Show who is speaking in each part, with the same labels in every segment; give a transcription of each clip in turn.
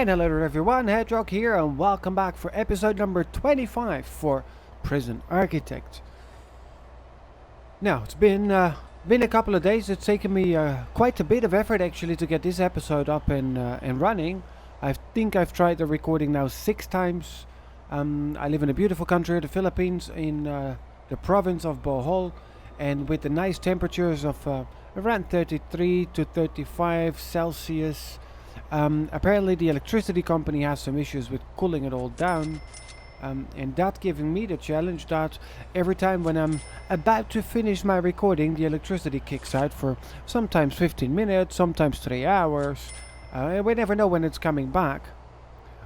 Speaker 1: And hello there everyone, Hedgehog here and welcome back for episode number 25 for Prison Architect. Now, it's been a couple of days. It's taken me quite a bit of effort actually to get this episode up and running. I think I've tried the recording now 6 times. I live in a beautiful country, the Philippines, in the province of Bohol, and with the nice temperatures of around 33 to 35 Celsius. Apparently the electricity company has some issues with cooling it all down, and that giving me the challenge that every time when I'm about to finish my recording, the electricity kicks out for sometimes 15 minutes, sometimes 3 hours. We never know when it's coming back.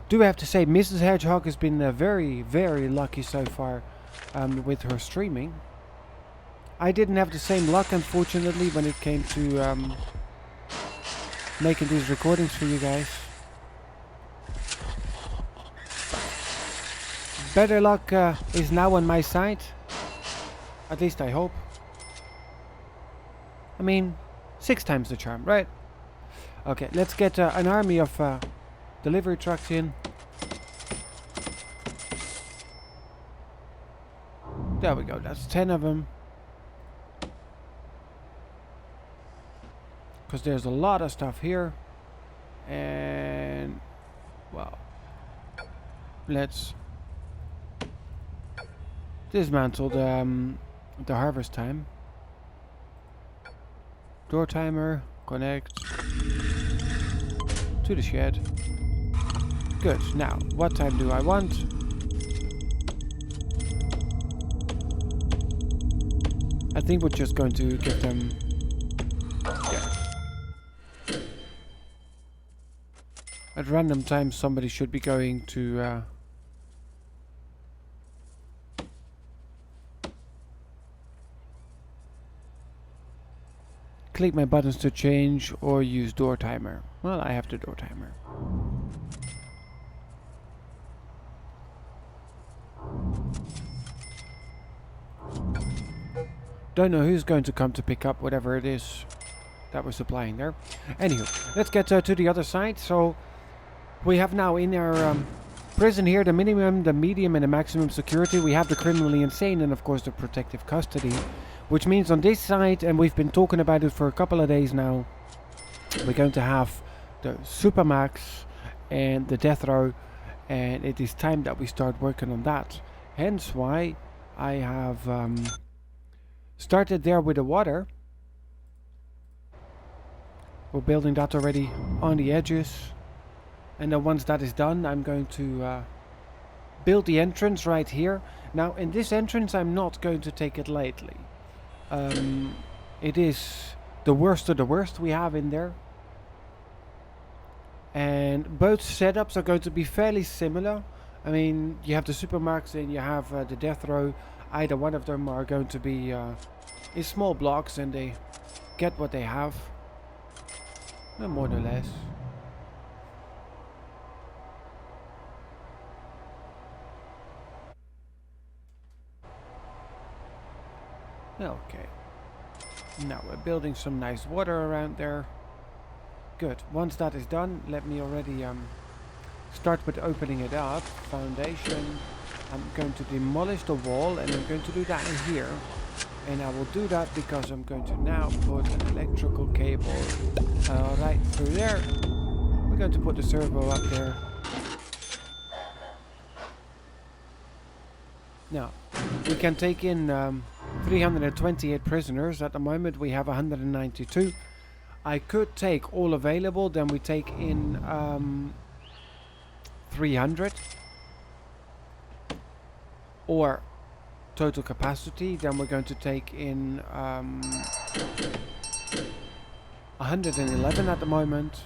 Speaker 1: Do have to say, Mrs. Hedgehog has been very, very lucky so far with her streaming. I didn't have the same luck, unfortunately, when it came to making these recordings for you guys. Better luck is now on my side. At least I hope. I mean, 6 times the charm, right? Okay, let's get an army of delivery trucks in. There we go, that's 10 of them. Because there's a lot of stuff here. And, well, let's dismantle the harvest time. Door timer, connect to the shed. Good, now, what time do I want? I think we're just going to give them... At random times somebody should be going to click my buttons to change or use door timer. Well, I have the door timer. Don't know who's going to come to pick up whatever it is that we're supplying there. Anywho, let's get to the other side. So we have now in our prison here the minimum, the medium and the maximum security. We have the criminally insane and of course the protective custody. Which means on this side, and we've been talking about it for a couple of days now, we're going to have the Supermax and the death row. And it is time that we start working on that. Hence why I have started there with the water. We're building that already on the edges. And then once that is done, I'm going to build the entrance right here. Now, in this entrance, I'm not going to take it lightly. It is the worst of the worst we have in there. And both setups are going to be fairly similar. I mean, you have the Supermax and you have the death row. Either one of them are going to be in small blocks and they get what they have. No more or less. Okay. Now we're building some nice water around there. Good. Once that is done, let me already start with opening it up. Foundation. I'm going to demolish the wall and I'm going to do that in here. And I will do that because I'm going to now put an electrical cable right through there. We're going to put the servo up there. Now, we can take in 328 prisoners. At the moment we have 192. I could take all available, then we take in 300. Or total capacity, then we're going to take in 111 at the moment.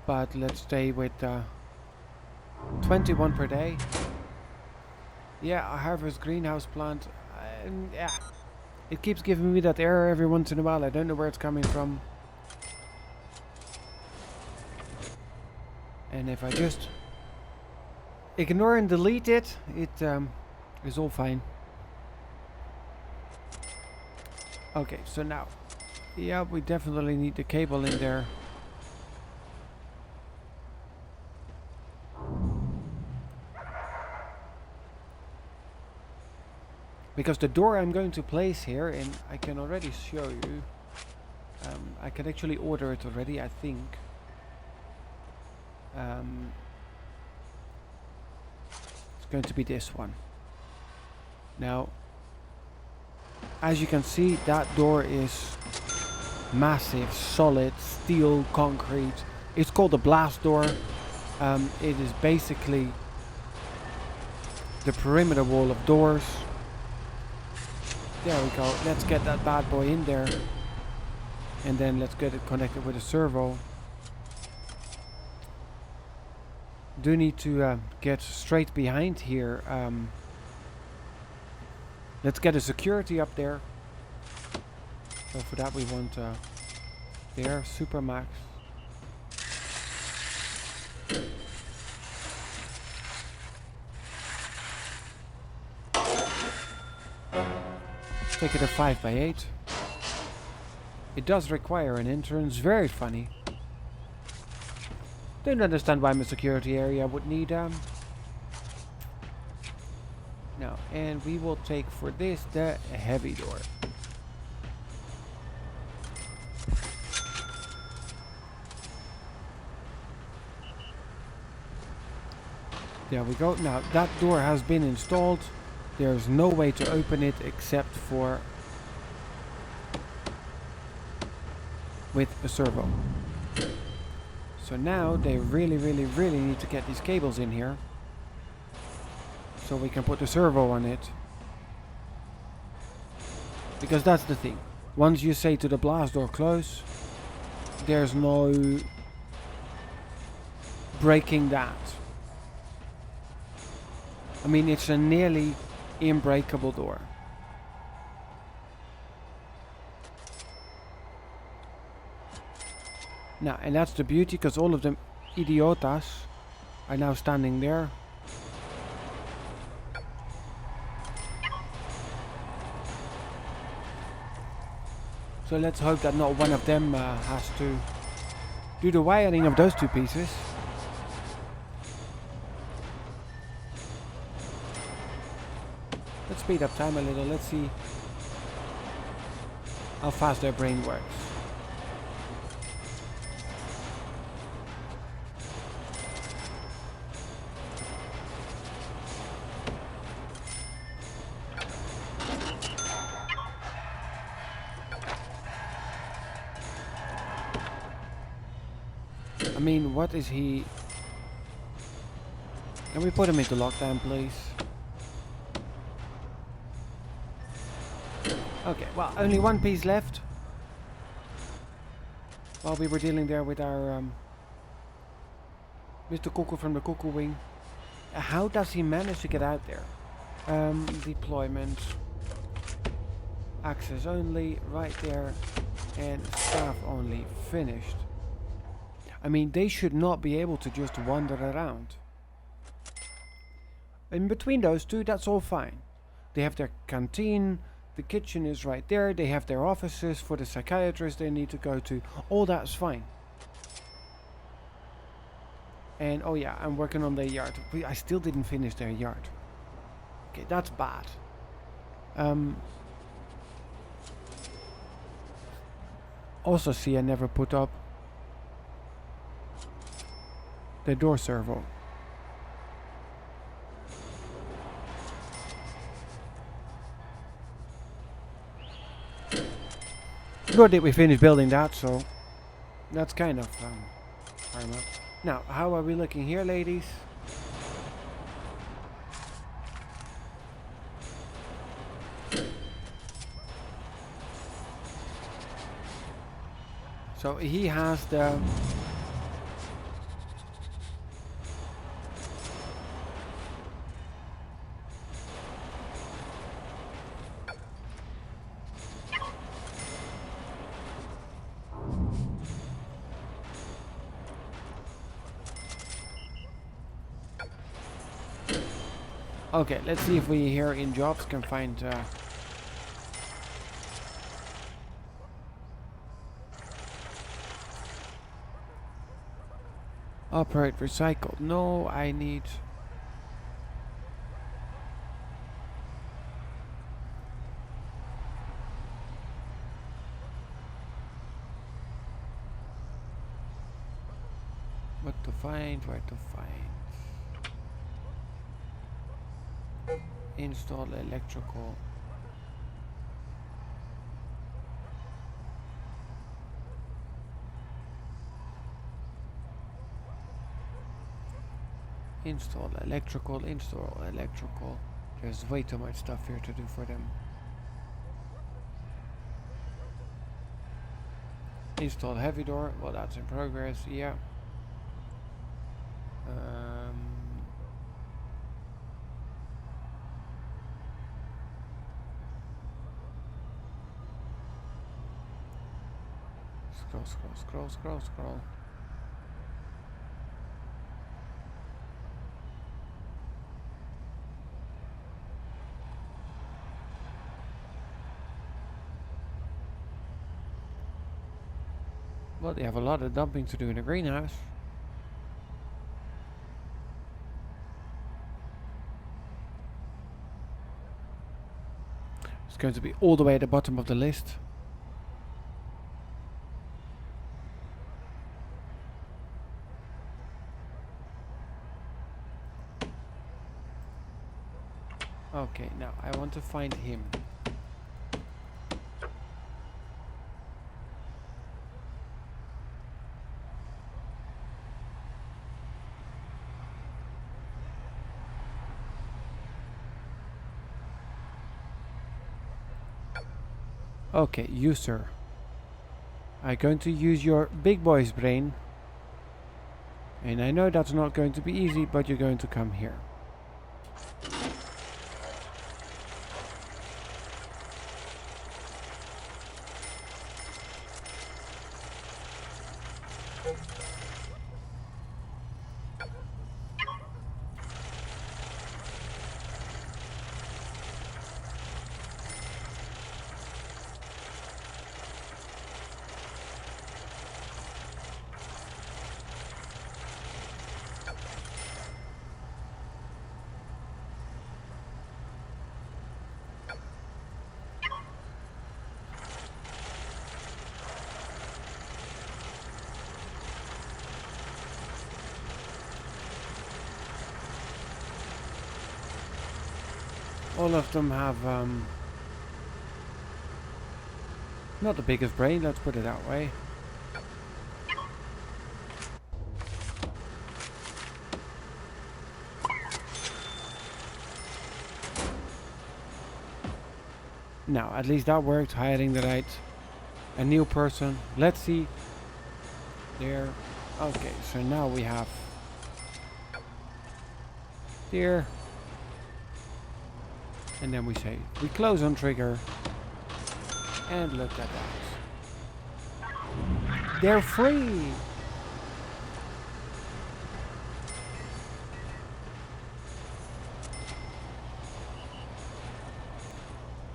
Speaker 1: But let's stay with 21 per day. Yeah, a harvest greenhouse plant. Yeah, it keeps giving me that error every once in a while. I don't know where it's coming from. And if I just ignore and delete it, it is all fine. Okay, so now, yeah, we definitely need the cable in there. Because the door I'm going to place here, and I can already show you, I can actually order it already, I think. It's going to be this one. Now, as you can see, that door is massive, solid, steel, concrete. It's called a blast door. It is basically the perimeter wall of doors. There we go. Let's get that bad boy in there. And then let's get it connected with a servo. Do need to get straight behind here. Let's get a security up there. So for that we want there, Supermax. Take it a 5x8. It does require an entrance, very funny. Don't understand why my security area would need no, and we will take for this the heavy door. There we go. Now that door has been installed. There's no way to open it except for with a servo. So now they really need to get these cables in here so we can put the servo on it. Because that's the thing. Once you say to the blast door close, there's no breaking that. I mean, it's a nearly unbreakable door. Now, and that's the beauty, because all of them idiotas are now standing there. So let's hope that not one of them has to do the wiring of those two pieces. Let's speed up time a little. Let's see how fast their brain works. I mean, what is he? Can we put him into lockdown, please? Okay, well, only one piece left. While we were dealing there with our Mr. Cuckoo from the Cuckoo Wing. How does he manage to get out there? Deployment. Access only, right there. And staff only, finished. I mean, they should not be able to just wander around. In between those two, that's all fine. They have their canteen. The kitchen is right there. They have their offices for the psychiatrist they need to go to. All that's fine. And oh yeah, I'm working on their yard. I still didn't finish their yard. Okay, that's bad. Also see, I never put up the door servo. Nor did we finish building that, so that's kind of karma. Now, how are we looking here, ladies? So he has the okay, let's see if we here in jobs can find operate recycle. No, I need What to find, where to find. Install electrical. Install electrical, install electrical. There's way too much stuff here to do for them. Install heavy door, well that's in progress, yeah. Scroll. Well, they have a lot of dumping to do in the greenhouse. It's going to be all the way at the bottom of the list. Okay, now I want to find him. Okay, you sir. I'm going to use your big boy's brain. And I know that's not going to be easy, but you're going to come here. All of them have not the biggest brain, let's put it that way. Now, at least that worked, hiring the right, a new person. Let's see. There. Okay, so now we have there. And then we say, we close on trigger. And look at that. They're free!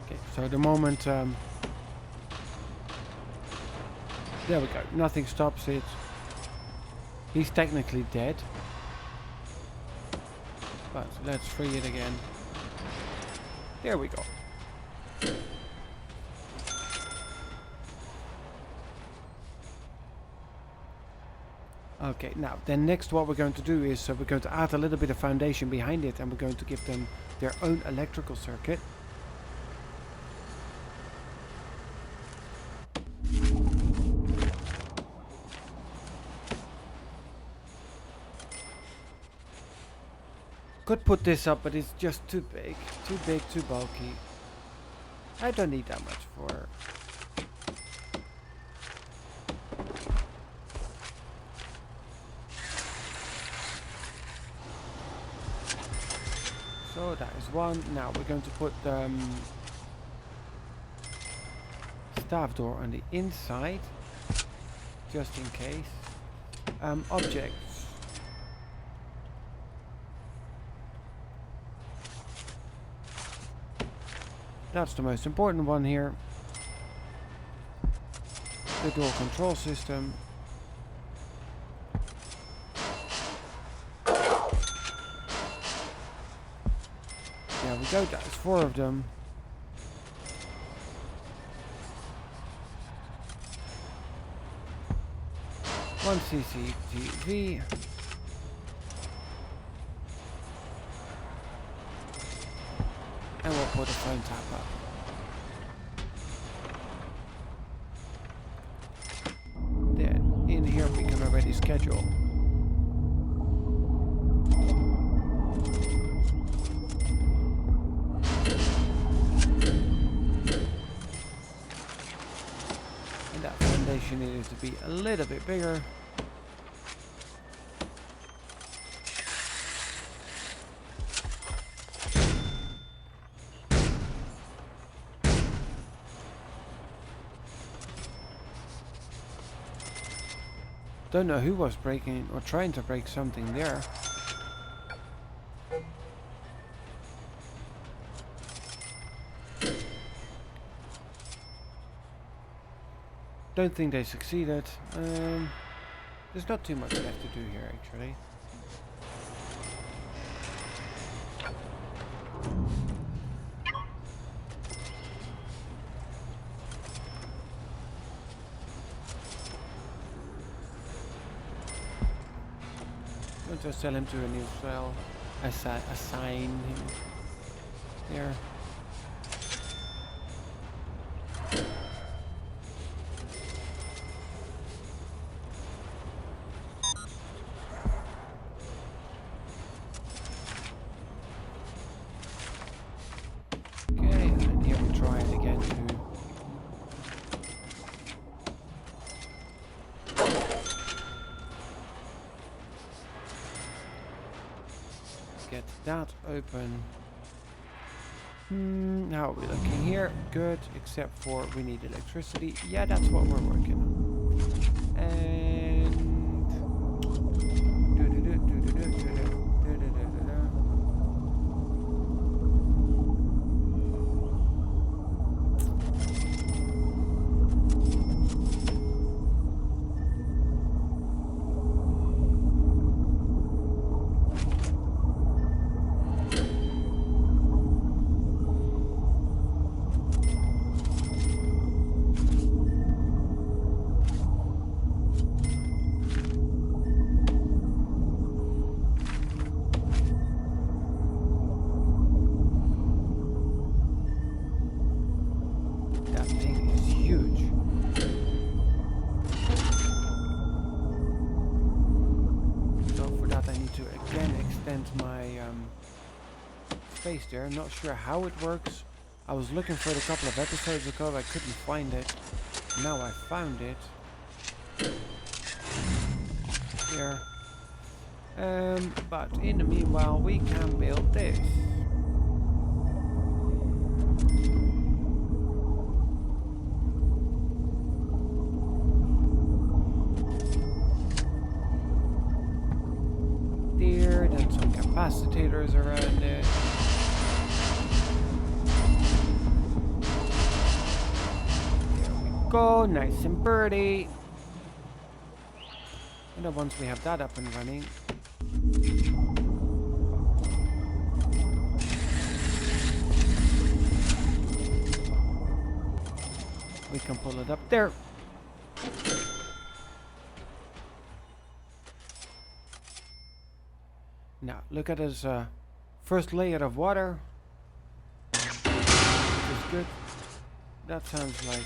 Speaker 1: Okay, so the moment... there we go. Nothing stops it. He's technically dead. But let's free it again. There we go. Okay, now then next what we're going to do is we're going to add a little bit of foundation behind it, and we're going to give them their own electrical circuit. Could put this up, but it's just too big, too bulky. I don't need that much for. So that is one. Now we're going to put staff door on the inside, just in case. Objects. That's the most important one here. The door control system. There we go, that's 4 of them. One CCTV. And we'll put a phone tap up. Then in here we can already schedule. And that foundation needed to be a little bit bigger. Don't know who was breaking or trying to break something there. Don't think they succeeded. There's not too much left to do here actually. Just tell him to a new cell. Assign him there. Okay, and here we try it again too. Get that open. How are we looking here? Good, except for we need electricity. Yeah, that's what we're working on. And space there. I'm not sure how it works. I was looking for it a couple of episodes ago, but I couldn't find it. Now I found it. Here. But in the meanwhile, we can build this. There, then some capacitors around it. Go, nice and birdie. And then once we have that up and running, we can pull it up there. Now look at his first layer of water, which is good. That sounds like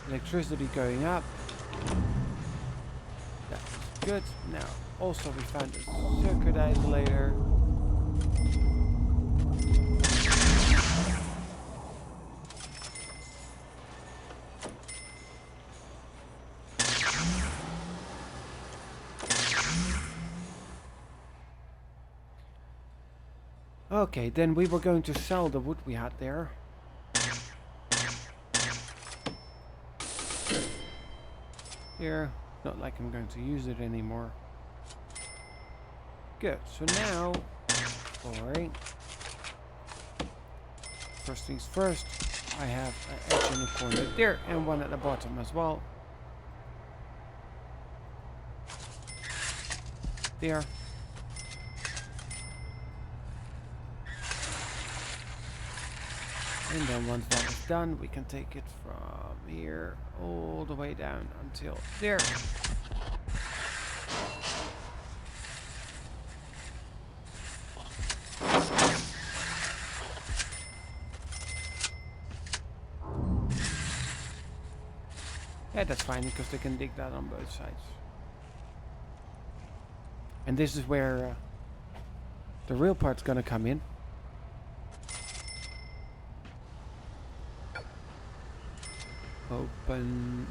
Speaker 1: electricity going up. That's good. Now, also we found a circuit isolator. Okay, then we were going to sell the wood we had there. Here, not like I'm going to use it anymore. Good, so now, boring. First things first, I have an edge in the corner there and one at the bottom as well. There. And then once that is done, we can take it from here all the way down until there. Yeah, that's fine because they can dig that on both sides. And this is where the real part's gonna come in. Open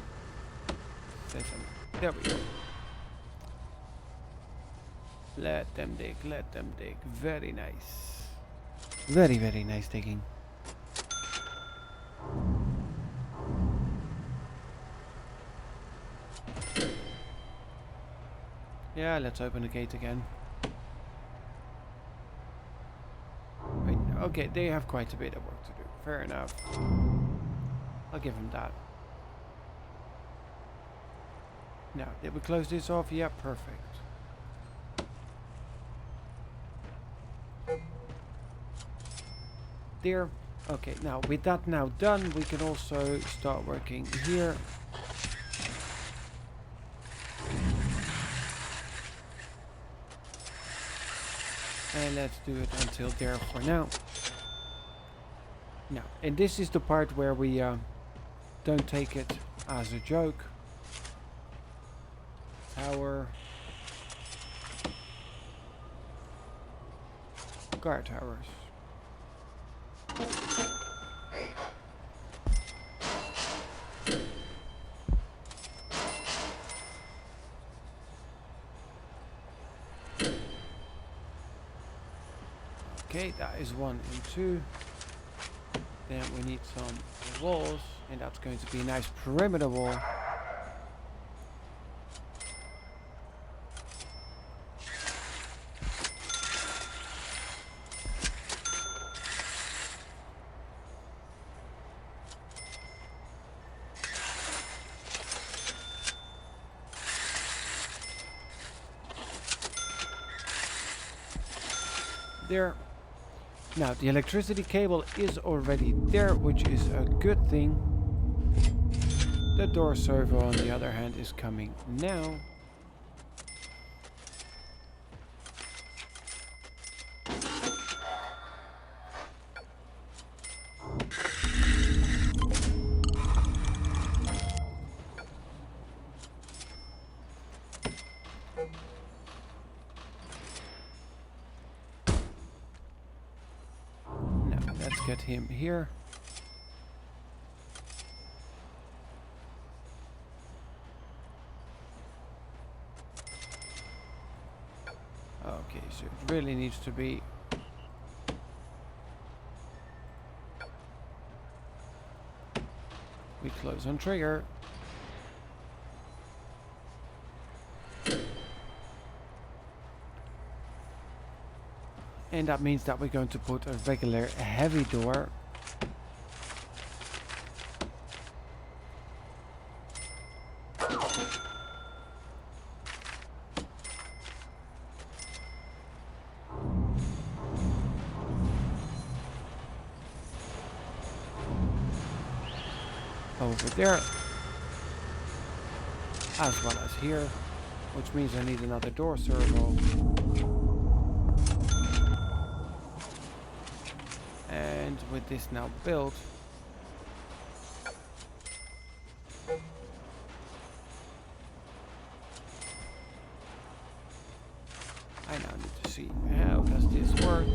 Speaker 1: sesame. There we go. Let them dig, let them dig. Very nice. Very, very nice digging. Yeah, let's open the gate again. Wait, okay, they have quite a bit of work to do. Fair enough. I'll give them that. Now, did we close this off? Yeah, perfect. There. Okay, now with that now done, we can also start working here. And let's do it until there for now. Now, and this is the part where we don't take it as a joke. Tower. Guard towers. Okay, that is 1 and 2. Then we need some walls, and that's going to be a nice perimeter wall. There. Now the electricity cable is already there, which is a good thing. The door servo on the other hand is coming now. Get him here. Okay, so it really needs to be we close on trigger. And that means that we're going to put a regular heavy door. Over there. As well as here. Which means I need another door servo. And with this now built, I now need to see how does this work.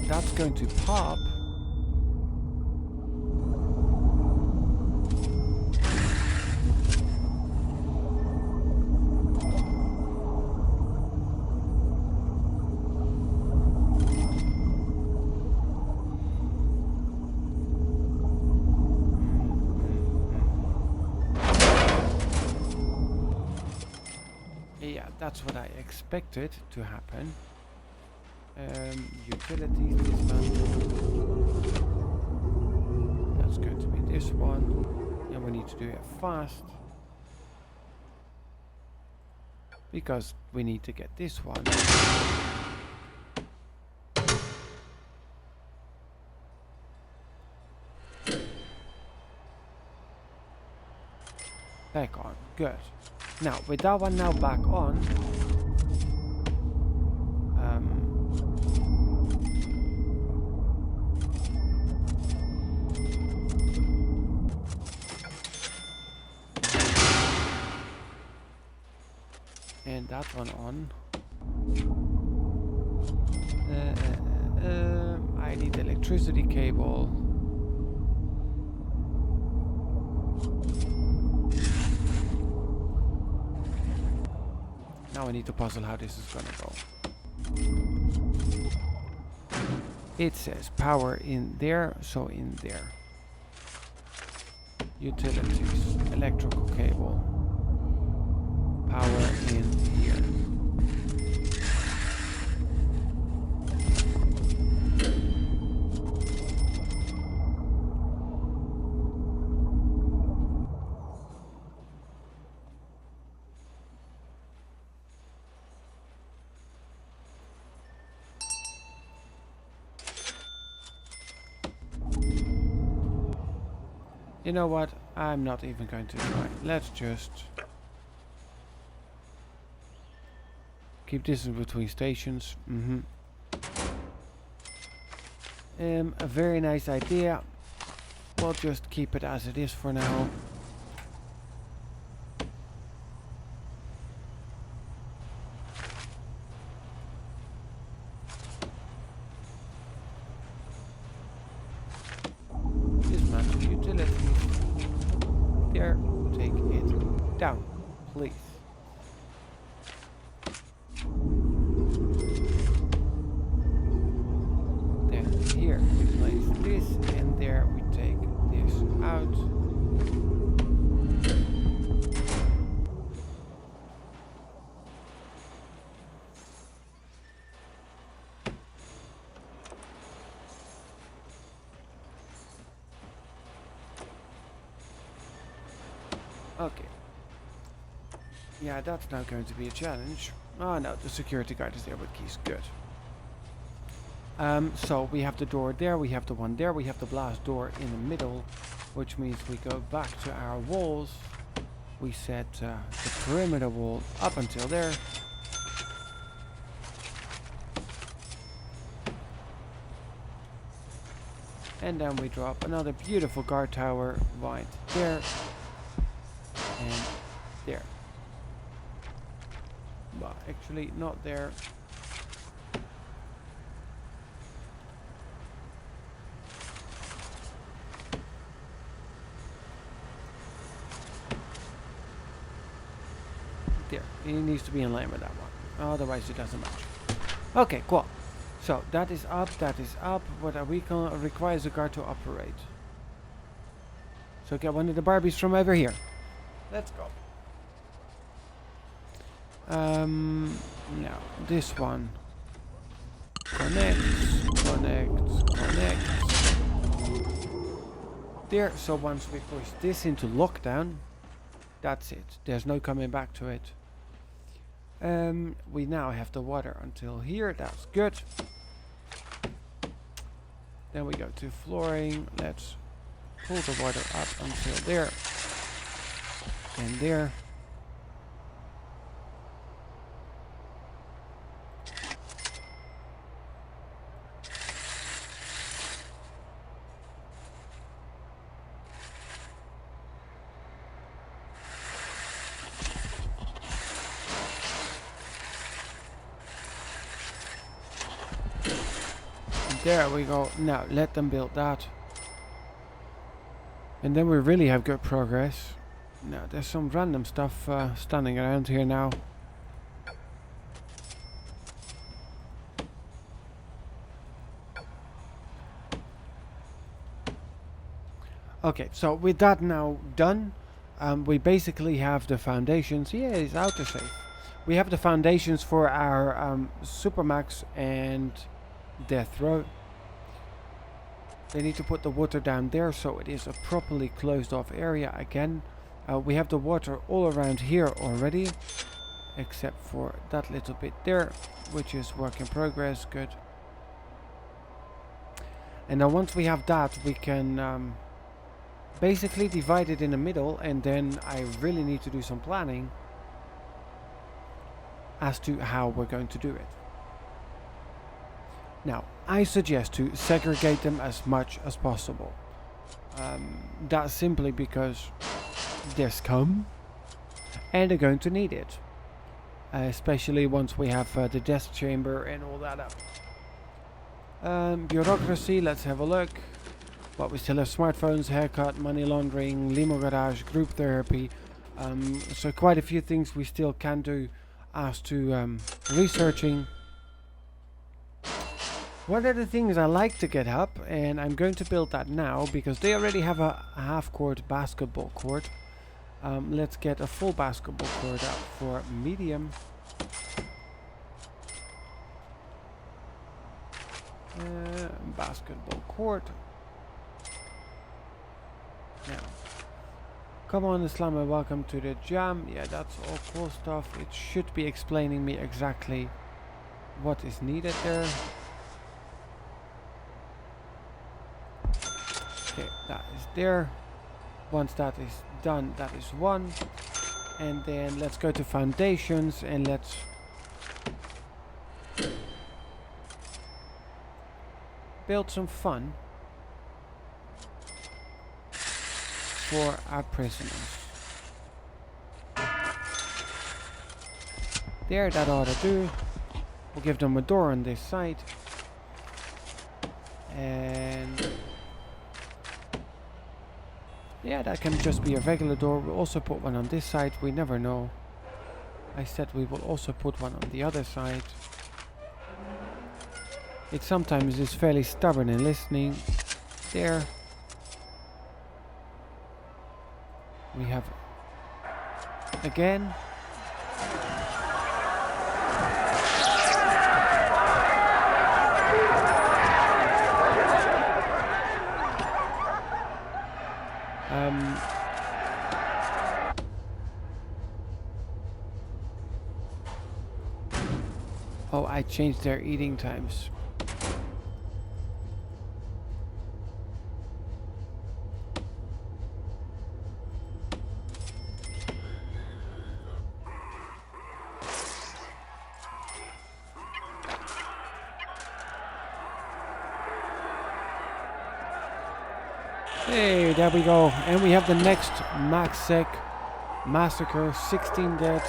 Speaker 1: That's going to pop. Yeah, that's what I expected to happen. Utilities dismantle. That's going to be this one. And we need to do it fast. Because we need to get this one. Back on. Good. Now, with that one now back on. And that one on. I need electricity cable. Now I need to puzzle how this is gonna go. It says power in there, so in there. Utilities, electrical cable. Power in here. You know what? I'm not even going to try. Let's just keep this in between stations. A very nice idea. We'll just keep it as it is for now. Dismantle utilities. There, take it down, please. Here we place this, and there we take this out. Okay. Yeah, that's not going to be a challenge. Oh no, the security guard is there with keys. Good. So we have the door there, we have the one there, we have the blast door in the middle, which means we go back to our walls. We set the perimeter wall up until there. And then we drop another beautiful guard tower right there and there. Well, actually not there. There, he needs to be in line with that one, otherwise it doesn't match. Okay, cool. So that is up, that is up. What are we gonna requires a guard to operate? So get one of the Barbies from over here. Let's go. Now this one connects. There. So once we push this into lockdown, that's it. There's no coming back to it. We now have the water until here. That's good. Then we go to flooring. Let's pull the water up until there and there. There we go. Now let them build that. And then we really have good progress. Now there's some random stuff standing around here now. Okay, so with that now done, we basically have the foundations. Yeah, it's autosave. We have the foundations for our Supermax and Death Row. They need to put the water down there so it is a properly closed off area again. We have the water all around here already, except for that little bit there, which is work in progress. Good. And now once we have that, we can basically divide it in the middle, and then I really need to do some planning as to how we're going to do it. Now, I suggest to segregate them as much as possible. That's simply because they're scum and they're going to need it. Especially once we have the death chamber and all that up. Bureaucracy, let's have a look. Well, we still have smartphones, haircut, money laundering, limo garage, group therapy. So quite a few things we still can do as to researching. One of the things I like to get up, and I'm going to build that now because they already have a half-court basketball court. Let's get a full basketball court up for medium. Basketball court. Now, come on Islam, welcome to the jam. Yeah, that's all cool stuff. It should be explaining me exactly what is needed there. Okay, that is there. Once that is done, that is one. And then let's go to foundations and let's build some fun for our prisoners. There, that ought to do. We'll give them a door on this side. And yeah, that can just be a regular door. We'll also put one on this side. We never know. I said we will also put one on the other side. It sometimes is fairly stubborn in listening. There. We have again. Oh, I changed their eating times. Hey, there we go. And we have the next Max Psych massacre, 16 dead.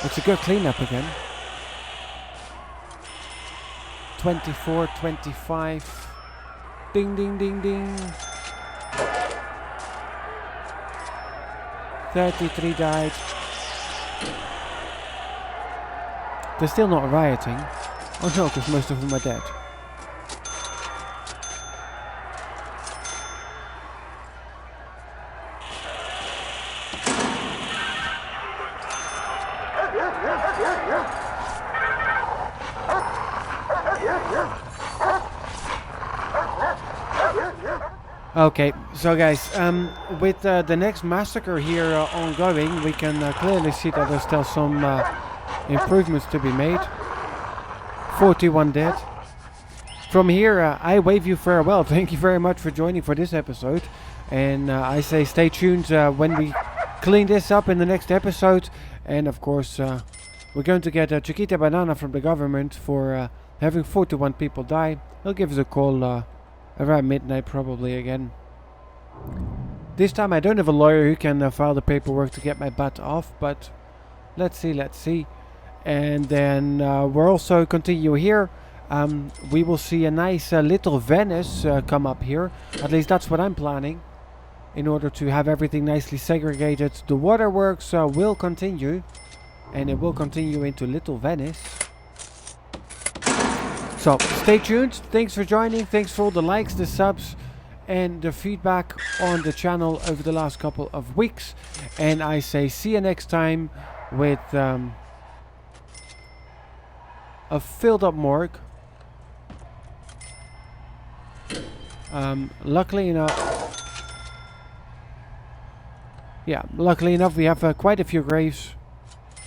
Speaker 1: It's a good cleanup again. 24, 25. Ding, ding, ding, ding. 33 died. They're still not rioting. Oh no, because most of them are dead. Okay, so guys, with the next massacre here ongoing, we can clearly see that there's still some improvements to be made. 41 dead. From here, I wave you farewell. Thank you very much for joining for this episode. And I say stay tuned when we clean this up in the next episode. And of course, we're going to get a Chiquita Banana from the government for having 41 people die. He'll give us a call around midnight probably again. This time I don't have a lawyer who can file the paperwork to get my butt off, but let's see. And then we'll also continue here. We will see a nice little Venice come up here. At least that's what I'm planning. In order to have everything nicely segregated. The waterworks will continue. And it will continue into Little Venice. So, stay tuned. Thanks for joining. Thanks for all the likes, the subs. and the feedback on the channel over the last couple of weeks. And I say see you next time with a filled up morgue. Luckily enough, we have quite a few graves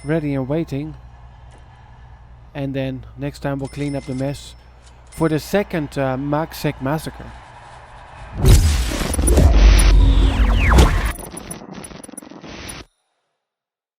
Speaker 1: ready and waiting. And then next time we'll clean up the mess for the second Psych massacre.